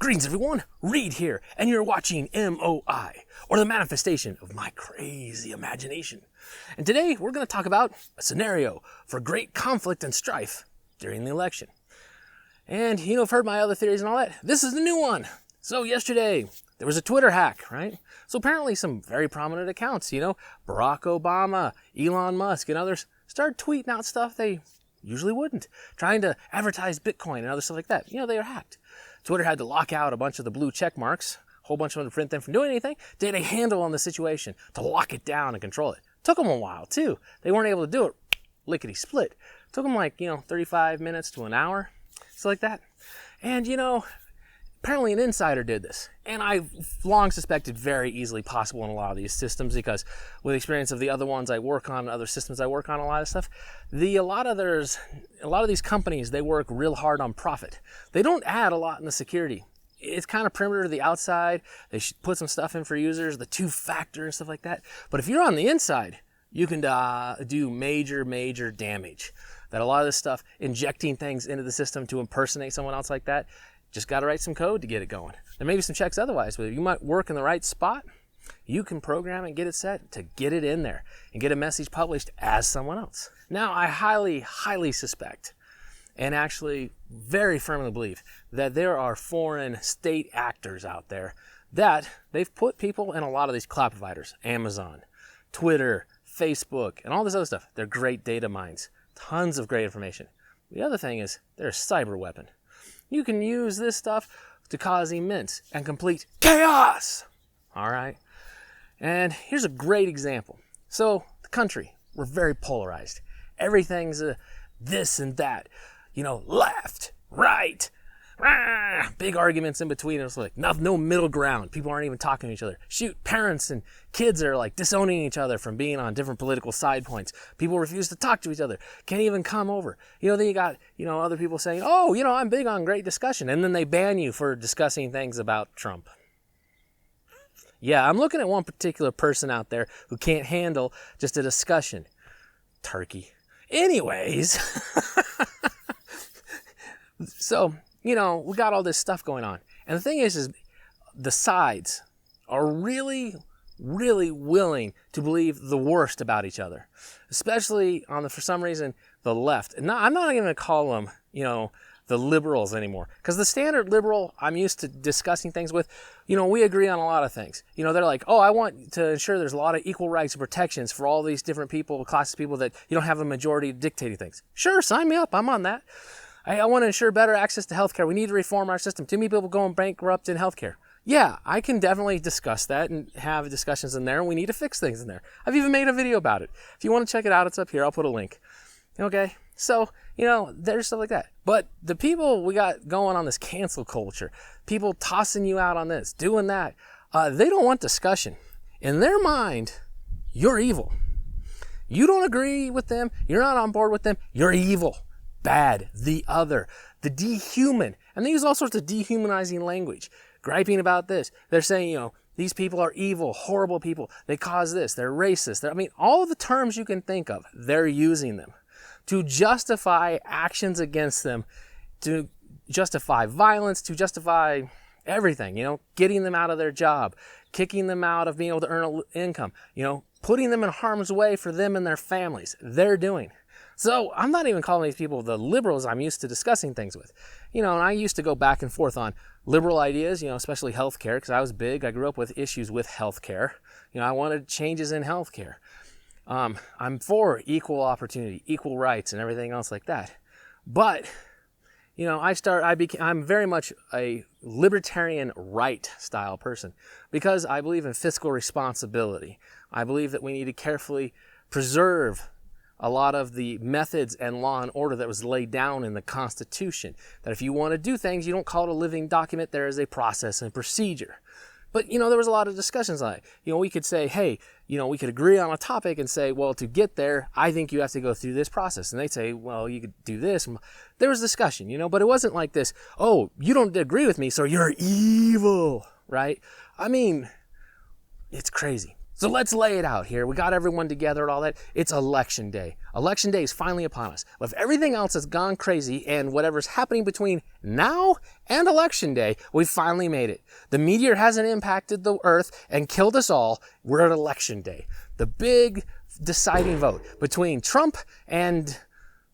Greetings everyone, Reed here, and you're watching MOI, or the manifestation of my crazy imagination. And today we're going to talk about a scenario for great conflict and strife during the election. And I've heard my other theories and all that. This is the new one. So yesterday, there was a Twitter hack, right? So apparently some very prominent accounts, Barack Obama, Elon Musk, and others started tweeting out stuff they usually wouldn't, trying to advertise Bitcoin and other stuff like that. They were hacked. Twitter had to lock out a bunch of the blue check marks, a whole bunch of them to prevent them from doing anything. They had a handle on the situation to lock it down and control it. Took them a while too. They weren't able to do it lickety split. Took them 35 minutes to an hour, so like that. And apparently an insider did this. And I've long suspected very easily possible in a lot of these systems because with experience of the other ones I work on, other systems I work on, a lot of stuff, a lot of these companies, they work real hard on profit. They don't add a lot in the security. It's kind of perimeter to the outside. They should put some stuff in for users, the two-factor and stuff like that. But if you're on the inside, you can do major damage. That a lot of this stuff, injecting things into the system to impersonate someone else like that, just got to write some code to get it going. There may be some checks otherwise, but if you might work in the right spot, you can program and get it set to get it in there and get a message published as someone else. Now, I highly suspect, and actually very firmly believe, that there are foreign state actors out there that they've put people in a lot of these cloud providers, Amazon, Twitter, Facebook, and all this other stuff. They're great data mines, tons of great information. The other thing is they're a cyber weapon. You can use this stuff to cause immense and complete chaos. All right. And here's a great example. So the country, we're very polarized. Everything's this and that, left, right, big arguments in between. It's like no middle ground. People aren't even talking to each other. Shoot, parents and kids are disowning each other from being on different political side points. People refuse to talk to each other. Can't even come over. Then you got, other people saying, I'm big on great discussion. And then they ban you for discussing things about Trump. Yeah, I'm looking at one particular person out there who can't handle just a discussion. Turkey. Anyways, so, we got all this stuff going on. And the thing is the sides are really willing to believe the worst about each other, especially for some reason, the left. And I'm not even going to call them, the liberals anymore, because the standard liberal I'm used to discussing things with, we agree on a lot of things. They're like, I want to ensure there's a lot of equal rights and protections for all these different people, classes of people that you don't have a majority dictating things. Sure, sign me up. I'm on that. I want to ensure better access to healthcare. We need to reform our system. Too many people going bankrupt in healthcare. Yeah, I can definitely discuss that and have discussions in there, and we need to fix things in there. I've even made a video about it. If you want to check it out, it's up here. I'll put a link. Okay? So, there's stuff like that. But the people we got going on this cancel culture, people tossing you out on this, doing that, they don't want discussion. In their mind, you're evil. You don't agree with them. You're not on board with them. You're evil. Bad, the other, the dehuman. And they use all sorts of dehumanizing language, griping about this. They're saying, these people are evil, horrible people. They cause this. They're racist. All the terms you can think of, they're using them to justify actions against them, to justify violence, to justify everything, getting them out of their job, kicking them out of being able to earn an income, putting them in harm's way for them and their families. They're doing. So I'm not even calling these people the liberals I'm used to discussing things with. And I used to go back and forth on liberal ideas, especially healthcare, because I was big. I grew up with issues with healthcare. I wanted changes in healthcare. I'm for equal opportunity, equal rights, and everything else like that. But, I'm very much a libertarian right style person because I believe in fiscal responsibility. I believe that we need to carefully preserve a lot of the methods and law and order that was laid down in the Constitution. That if you want to do things, you don't call it a living document. There is a process and procedure. But, there was a lot of discussions on it. We could say, hey, we could agree on a topic and say, well, to get there, I think you have to go through this process. And they'd say, well, you could do this. There was discussion, but it wasn't like this, oh, you don't agree with me, so you're evil, right? It's crazy. So let's lay it out here. We got everyone together and all that. It's election day. Election day is finally upon us. With everything else has gone crazy and whatever's happening between now and election day, we finally made it. The meteor hasn't impacted the earth and killed us all. We're at election day. The big deciding vote between Trump and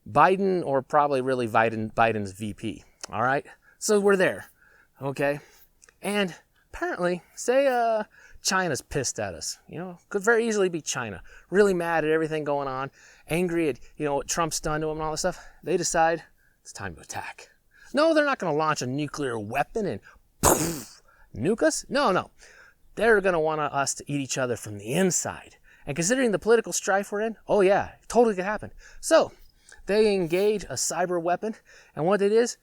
Biden, or probably really Biden's VP. All right. So we're there. Okay. And apparently, say, China's pissed at us, could very easily be China, really mad at everything going on, angry at, what Trump's done to them and all this stuff. They decide it's time to attack. No, they're not going to launch a nuclear weapon and poof, nuke us. No. They're going to want us to eat each other from the inside. And considering the political strife we're in, oh yeah, totally could happen. So they engage a cyber weapon. And what it is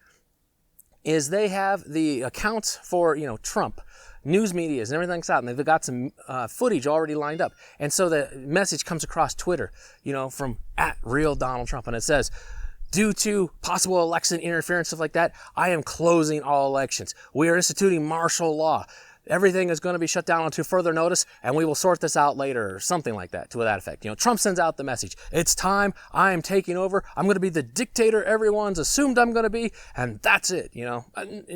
they have the accounts for, Trump, news medias and everything like that, and they've got some footage already lined up. And so the message comes across Twitter, from @RealDonaldTrump, and it says, due to possible election interference, stuff like that, I am closing all elections. We are instituting martial law. Everything is going to be shut down until further notice, and we will sort this out later, or something like that, to that effect. Trump sends out the message. It's time. I am taking over. I'm going to be the dictator everyone's assumed I'm going to be, and that's it,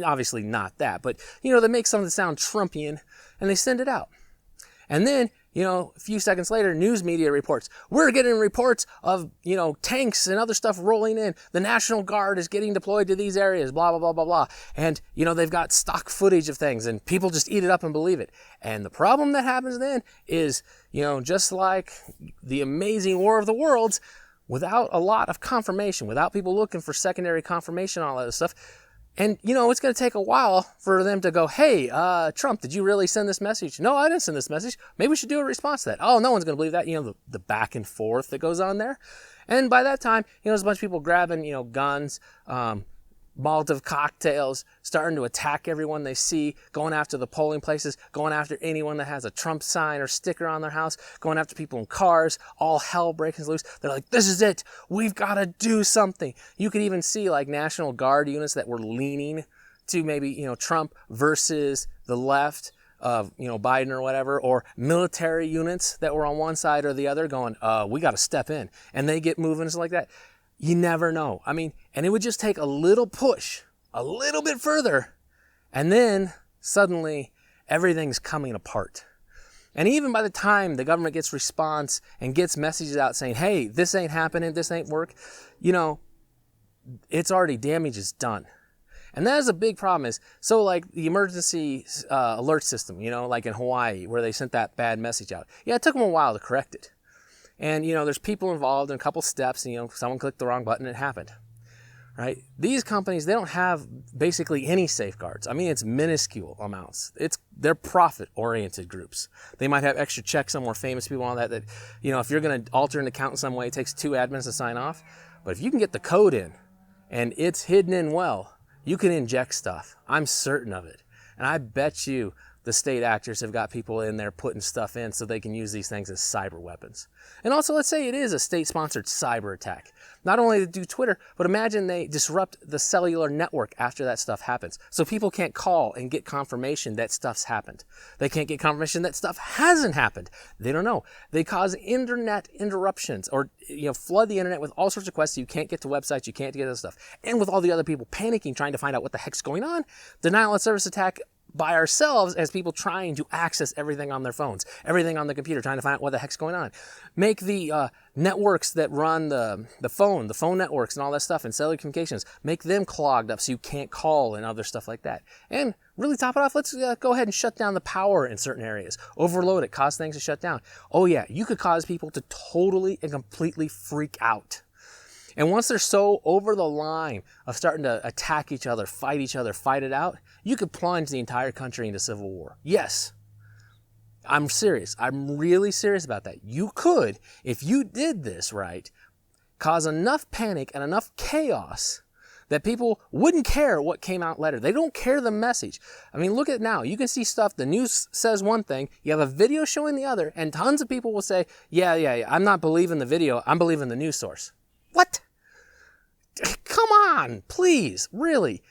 Obviously not that, but, they make something sound Trumpian, and they send it out. And then, a few seconds later, news media reports, we're getting reports of, tanks and other stuff rolling in. The National Guard is getting deployed to these areas, blah, blah, blah, blah, blah. And, they've got stock footage of things, and people just eat it up and believe it. And the problem that happens then is, just like the amazing War of the Worlds, without a lot of confirmation, without people looking for secondary confirmation, all that stuff. And, it's going to take a while for them to go, hey, Trump, did you really send this message? No, I didn't send this message. Maybe we should do a response to that. Oh, no one's going to believe that. The back and forth that goes on there. And by that time, there's a bunch of people grabbing, guns, Molotov cocktails, starting to attack everyone they see, going after the polling places, going after anyone that has a Trump sign or sticker on their house, going after people in cars, all hell breaking loose. They're like, this is it. We've got to do something. You could even see like National Guard units that were leaning to maybe, Trump versus the left of, Biden or whatever, or military units that were on one side or the other going, we got to step in. And they get moving and stuff like that. You never know. And it would just take a little push, a little bit further, and then suddenly everything's coming apart. And even by the time the government gets response and gets messages out saying, hey, this ain't happening, this ain't work, it's already, damage is done. And that is a big problem so like the emergency alert system, like in Hawaii where they sent that bad message out. Yeah, it took them a while to correct it. And, there's people involved in a couple steps, and, someone clicked the wrong button and it happened, right? These companies, they don't have basically any safeguards. It's minuscule amounts. They're profit-oriented groups. They might have extra checks on more famous people on that, if you're going to alter an account in some way, it takes 2 admins to sign off. But if you can get the code in and it's hidden in well, you can inject stuff. I'm certain of it. And I bet you the state actors have got people in there putting stuff in so they can use these things as cyber weapons. And also, let's say it is a state-sponsored cyber attack. Not only to do Twitter, but imagine they disrupt the cellular network after that stuff happens. So people can't call and get confirmation that stuff's happened. They can't get confirmation that stuff hasn't happened. They don't know. They cause internet interruptions or, flood the internet with all sorts of requests so you can't get to websites, you can't get to stuff. And with all the other people panicking, trying to find out what the heck's going on, denial of service attack by ourselves as people trying to access everything on their phones, everything on the computer, trying to find out what the heck's going on. Make the networks that run the phone networks and all that stuff and cellular communications, make them clogged up so you can't call and other stuff like that. And really top it off, let's go ahead and shut down the power in certain areas. Overload it, cause things to shut down. Oh yeah, you could cause people to totally and completely freak out. And once they're so over the line of starting to attack each other, fight it out, you could plunge the entire country into civil war. Yes, I'm serious. I'm really serious about that. You could, if you did this right, cause enough panic and enough chaos that people wouldn't care what came out later. They don't care the message. Look at it now. You can see stuff, the news says one thing, you have a video showing the other, and tons of people will say, yeah, I'm not believing the video, I'm believing the news source. What? Come on, please, really.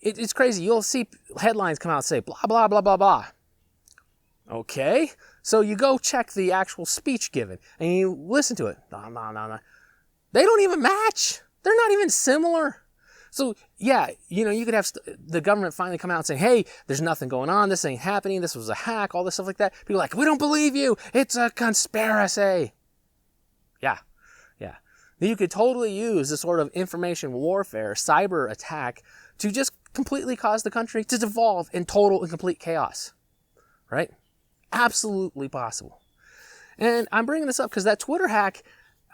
It's crazy. You'll see headlines come out and say, blah, blah, blah, blah, blah. Okay, so you go check the actual speech given and you listen to it. No. They don't even match. They're not even similar. So yeah, you could have the government finally come out and say, hey, there's nothing going on. This ain't happening. This was a hack, all this stuff like that. People are like, we don't believe you. It's a conspiracy. Yeah. You could totally use this sort of information warfare, cyber attack to just completely cause the country to devolve in total and complete chaos. Right? Absolutely possible. And I'm bringing this up because that Twitter hack,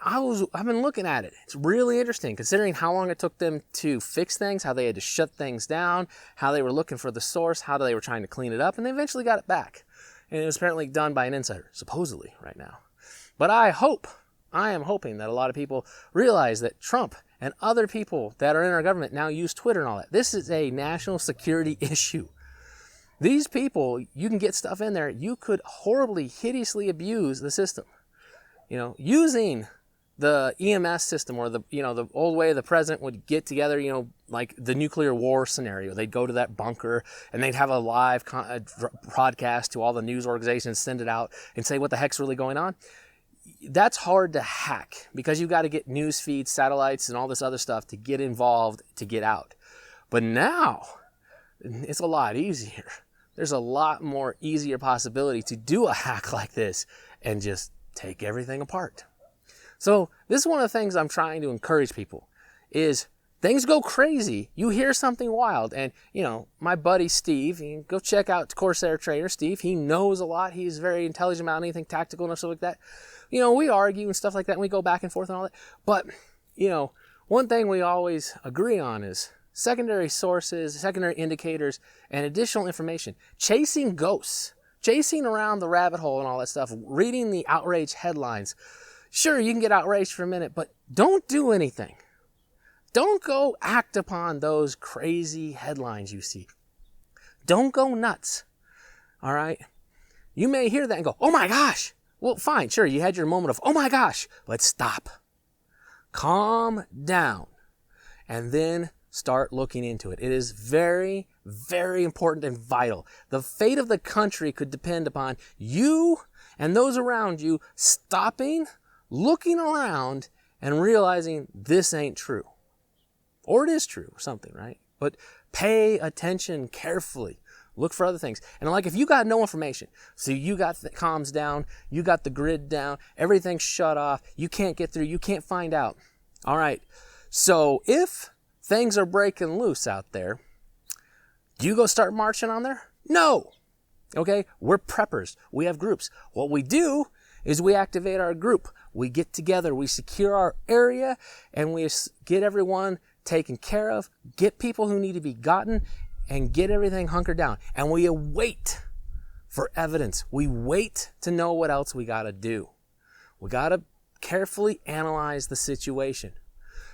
I've been looking at it. It's really interesting considering how long it took them to fix things, how they had to shut things down, how they were looking for the source, how they were trying to clean it up, and they eventually got it back. And it was apparently done by an insider, supposedly, right now. But I am hoping that a lot of people realize that Trump and other people that are in our government now use Twitter and all that. This is a national security issue. These people, you can get stuff in there. You could horribly, hideously abuse the system. Using the EMS system or the old way the president would get together, like the nuclear war scenario. They'd go to that bunker and they'd have a live broadcast to all the news organizations, send it out and say what the heck's really going on. That's hard to hack because you've got to get news feeds, satellites, and all this other stuff to get involved, to get out. But now it's a lot easier. There's a lot more easier possibility to do a hack like this and just take everything apart. So this is one of the things I'm trying to encourage people is things go crazy. You hear something wild and, my buddy Steve, you can go check out Corsair Trainer Steve. He knows a lot. He's very intelligent about anything tactical and stuff like that. We argue and stuff like that and we go back and forth and all that. But, one thing we always agree on is secondary sources, secondary indicators, and additional information. Chasing ghosts, chasing around the rabbit hole and all that stuff, reading the outrage headlines. Sure, you can get outraged for a minute, but don't do anything. Don't go act upon those crazy headlines you see. Don't go nuts. All right? You may hear that and go, oh my gosh. Well, fine, sure, you had your moment of, oh my gosh. Let's stop. Calm down. And then start looking into it. It is very, very important and vital. The fate of the country could depend upon you and those around you stopping, looking around, and realizing this ain't true. Or it is true, or something, right? But pay attention carefully. Look for other things. And if you got no information, so you got the comms down, you got the grid down, everything's shut off, you can't get through, you can't find out. All right, so if things are breaking loose out there, do you go start marching on there? No. Okay, we're preppers. We have groups. What we do is we activate our group. We get together, we secure our area, and we get everyone taken care of, get people who need to be gotten, and get everything hunkered down. And we wait for evidence. We wait to know what else we got to do. We got to carefully analyze the situation.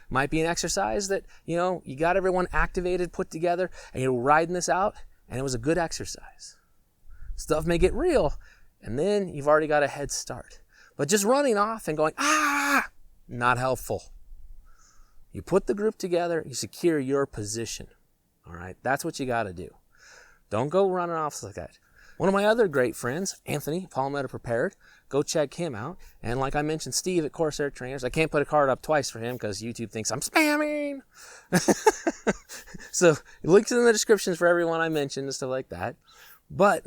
Might be an exercise that, you got everyone activated, put together, and you're riding this out, and it was a good exercise. Stuff may get real, and then you've already got a head start. But just running off and going, not helpful. You put the group together, you secure your position. All right, that's what you got to do. Don't go running off like that. One of my other great friends, Anthony, Palmetto Prepared, go check him out. And like I mentioned, Steve at Corsair Trainers. I can't put a card up twice for him because YouTube thinks I'm spamming. So links in the descriptions for everyone I mentioned and stuff like that. But,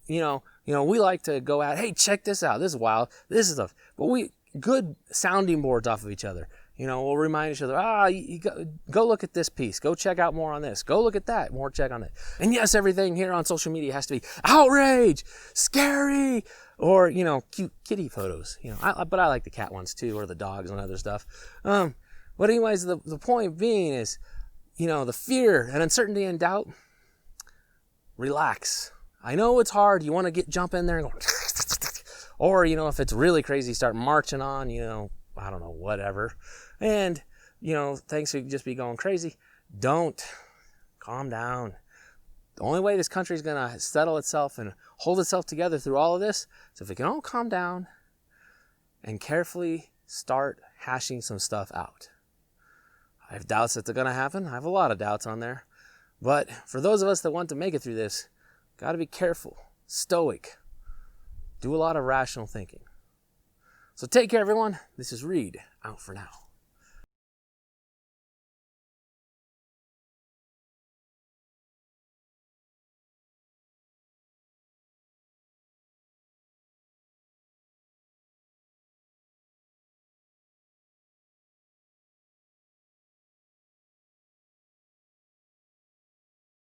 we like to go out, hey, check this out. This is wild. This is stuff. But good sounding boards off of each other. We'll remind each other, you go look at this piece. Go check out more on this. Go look at that. More check on it. And yes, everything here on social media has to be outrage, scary, or, cute kitty photos. But I like the cat ones too, or the dogs and other stuff. But anyways, the point being is, the fear and uncertainty and doubt, relax. I know it's hard. You want to jump in there and go, or, if it's really crazy, start marching on, I don't know, whatever. And, things could just be going crazy. Don't. Calm down. The only way this country is going to settle itself and hold itself together through all of this is if we can all calm down and carefully start hashing some stuff out. I have doubts that they're going to happen. I have a lot of doubts on there. But for those of us that want to make it through this, got to be careful, stoic, Do a lot of rational thinking. So take care, everyone. This is Reed, out for now.